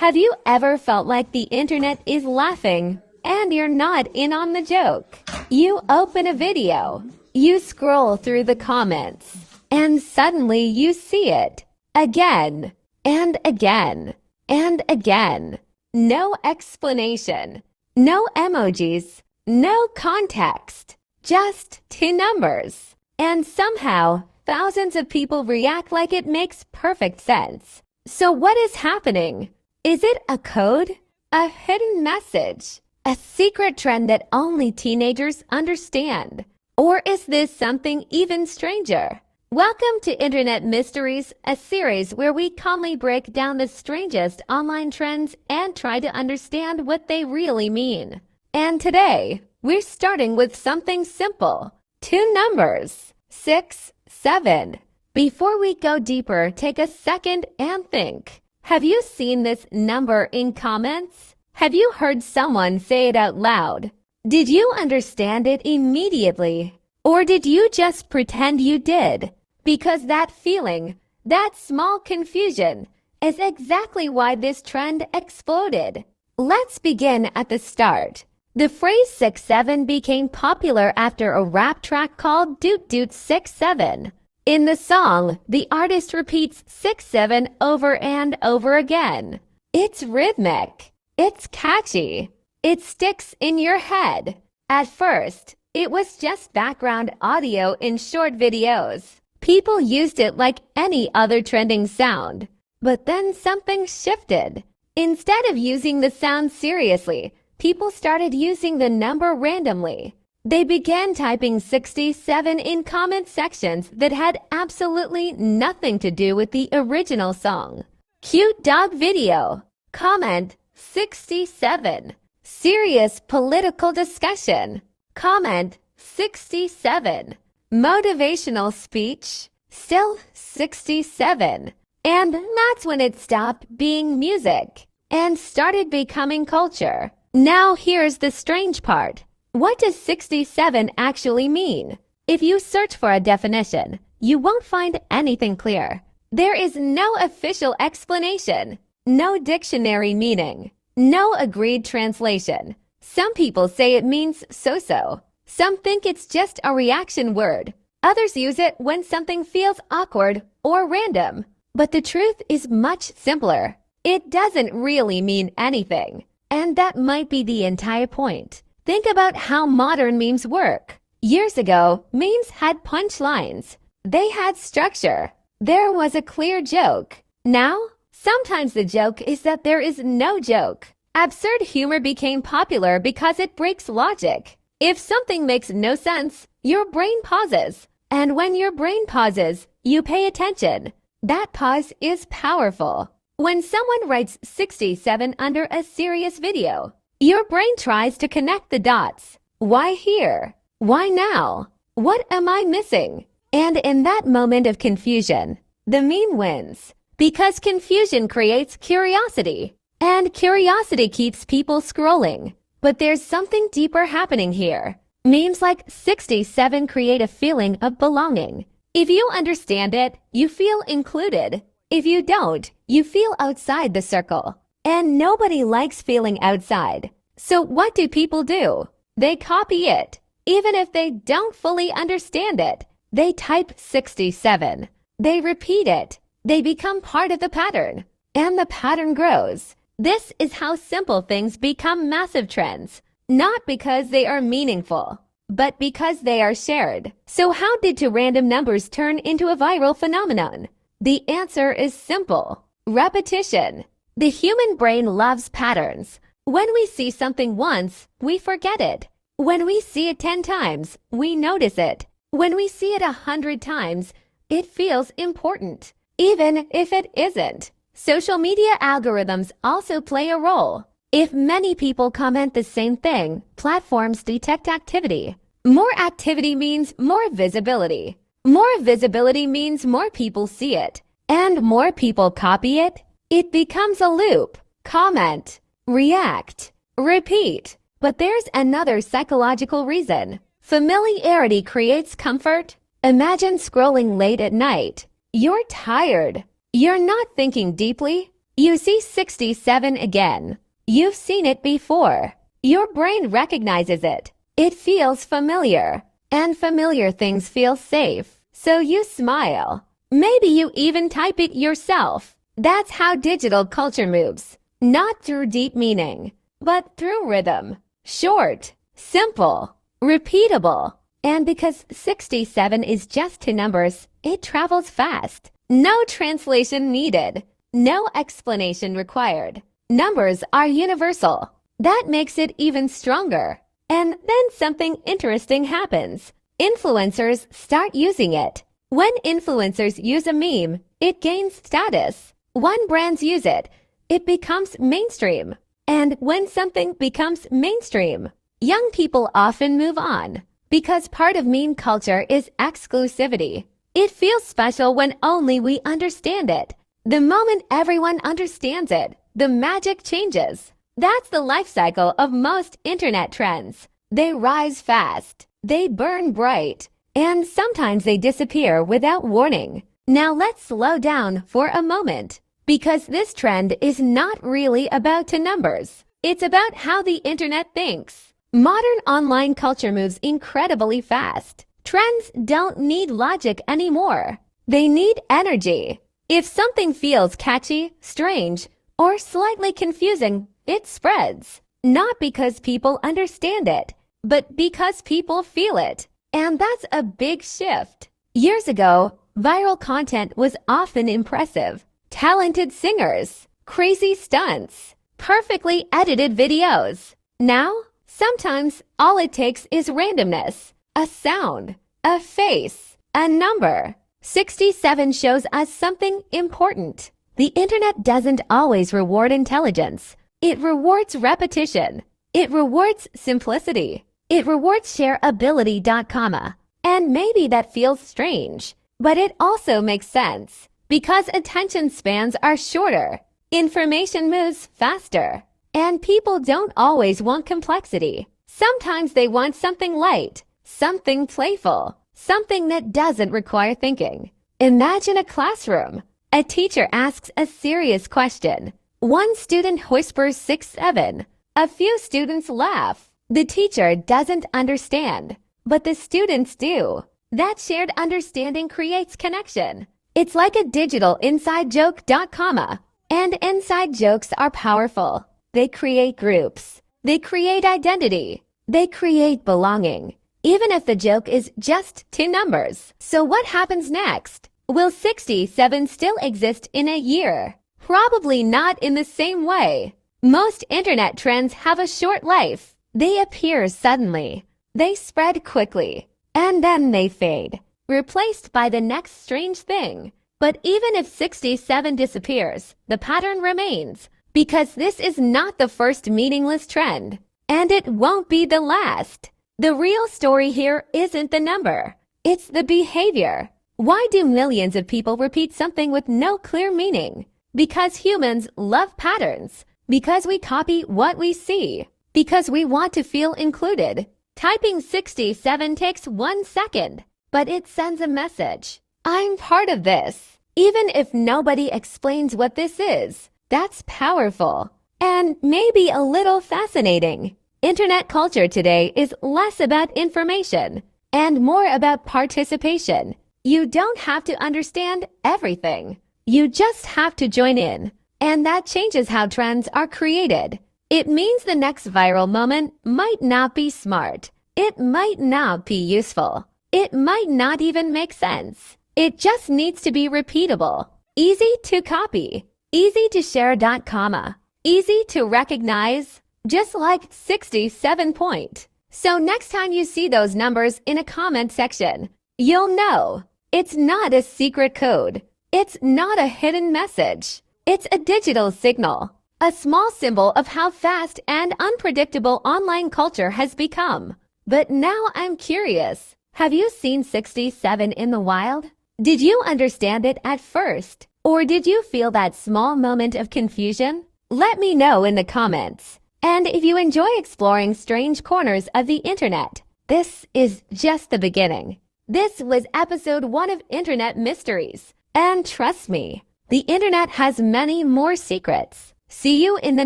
Have you ever felt like the internet is laughing and you're not in on the joke? You open a video, you scroll through the comments, and suddenly you see it again and again and again. No explanation, no emojis, no context, just two numbers. And somehow, thousands of people react like it makes perfect sense. So what is happening? Is it a code? A hidden message? A secret trend that only teenagers understand? Or is this something even stranger? Welcome to Internet Mysteries, a series where we calmly break down the strangest online trends and try to understand what they really mean. And today, we're starting with something simple. Two numbers, 6, 7. Before we go deeper, take a second and think. Have you seen this number in comments? Have you heard someone say it out loud? Did you understand it immediately? Or did you just pretend you did? Because that feeling, that small confusion, is exactly why this trend exploded. Let's begin at the start. The phrase 6-7 became popular after a rap track called Doot Doot 6-7. In the song, the artist repeats 6-7 over and over again. It's rhythmic. It's catchy. It sticks in your head. At first, it was just background audio in short videos. People used it like any other trending sound. But then something shifted. Instead of using the sound seriously, people started using the number randomly. They began typing 67 in comment sections that had absolutely nothing to do with the original song. Cute dog video. Comment 67. Serious political discussion. Comment 67. Motivational speech. Still 67. And that's when it stopped being music and started becoming culture. Now here's the strange part. What does 67 actually mean? If you search for a definition, you won't find anything clear. There is no official explanation, no dictionary meaning, no agreed translation. Some people say it means so-so. Some think it's just a reaction word. Others use it when something feels awkward or random. But the truth is much simpler. It doesn't really mean anything. And that might be the entire point. Think about how modern memes work. Years ago, memes had punchlines. They had structure. There was a clear joke. Now, sometimes the joke is that there is no joke. Absurd humor became popular because it breaks logic. If something makes no sense, your brain pauses. And when your brain pauses, you pay attention. That pause is powerful. When someone writes 67 under a serious video, your brain tries to connect the dots. Why here? Why now? What am I missing? And in that moment of confusion, the meme wins. Because confusion creates curiosity. And curiosity keeps people scrolling. But there's something deeper happening here. Memes like 67 create a feeling of belonging. If you understand it, you feel included. If you don't, you feel outside the circle. And nobody likes feeling outside. So what do people do? They copy it. Even if they don't fully understand it, they type 67. They repeat it. They become part of the pattern. And the pattern grows. This is how simple things become massive trends. Not because they are meaningful, but because they are shared. So how did two random numbers turn into a viral phenomenon? The answer is simple. Repetition. The human brain loves patterns. When we see something once, we forget it. When we see it 10 times, we notice it. When we see it 100 times, it feels important, even if it isn't. Social media algorithms also play a role. If many people comment the same thing, platforms detect activity. More activity means more visibility. More visibility means more people see it. And more people copy it. It becomes a loop. Comment, react, repeat. But there's another psychological reason. Familiarity creates comfort. Imagine scrolling late at night. You're tired. You're not thinking deeply. You see 67 again. You've seen it before. Your brain recognizes it. It feels familiar, and familiar things feel safe. So you smile. Maybe you even type it yourself. That's how digital culture moves. Not through deep meaning, but through rhythm. Short, simple, repeatable. And because 67 is just two numbers, it travels fast. No translation needed. No explanation required. Numbers are universal. That makes it even stronger. And then something interesting happens. Influencers start using it. When influencers use a meme, it gains status. When brands use it, it becomes mainstream. And when something becomes mainstream, young people often move on. Because part of meme culture is exclusivity. It feels special when only we understand it. The moment everyone understands it, the magic changes. That's the life cycle of most internet trends. They rise fast, they burn bright, and sometimes they disappear without warning. Now let's slow down for a moment, because this trend is not really about two numbers. It's about how the internet thinks. Modern online culture moves incredibly fast. Trends don't need logic anymore. They need energy. If something feels catchy, strange, or slightly confusing, it spreads. Not because people understand it, but because people feel it. And that's a big shift. Years ago, viral content was often impressive. Talented singers, crazy stunts, perfectly edited videos. Now, sometimes all it takes is randomness, a sound, a face, a number. 67 shows us something important. The internet doesn't always reward intelligence. It rewards repetition. It rewards simplicity. It rewards shareability.com. And maybe that feels strange, but it also makes sense because attention spans are shorter. Information moves faster. And people don't always want complexity. Sometimes they want something light, something playful, something that doesn't require thinking. Imagine a classroom. A teacher asks a serious question. One student whispers 6-7. A few students laugh. The teacher doesn't understand, but the students do. That shared understanding creates connection. It's like a digital inside joke.com. And inside jokes are powerful. They create groups. They create identity. They create belonging. Even if the joke is just two numbers. So what happens next? Will 67 still exist in a year? Probably not in the same way. Most internet trends have a short life. They appear suddenly. They spread quickly. And then they fade, replaced by the next strange thing. But even if 67 disappears, the pattern remains. Because this is not the first meaningless trend. And it won't be the last. The real story here isn't the number. It's the behavior. Why do millions of people repeat something with no clear meaning? Because humans love patterns. Because we copy what we see. Because we want to feel included. Typing 67 takes 1 second, but it sends a message. I'm part of this. Even if nobody explains what this is, that's powerful. And maybe a little fascinating. Internet culture today is less about information and more about participation. You don't have to understand everything. You just have to join in. And that changes how trends are created. It means the next viral moment might not be smart. It might not be useful. It might not even make sense. It just needs to be repeatable, easy to copy, easy to share.com, easy to recognize, just like 67 point. So next time you see those numbers in a comment section, you'll know it's not a secret code. It's not a hidden message. It's a digital signal, a small symbol of how fast and unpredictable online culture has become. But now I'm curious, have you seen 67 in the wild? Did you understand it at first? Or did you feel that small moment of confusion? Let me know in the comments. And if you enjoy exploring strange corners of the internet, this is just the beginning. This was episode 1 of Internet Mysteries. And trust me, The internet has many more secrets. See you in the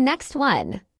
next one.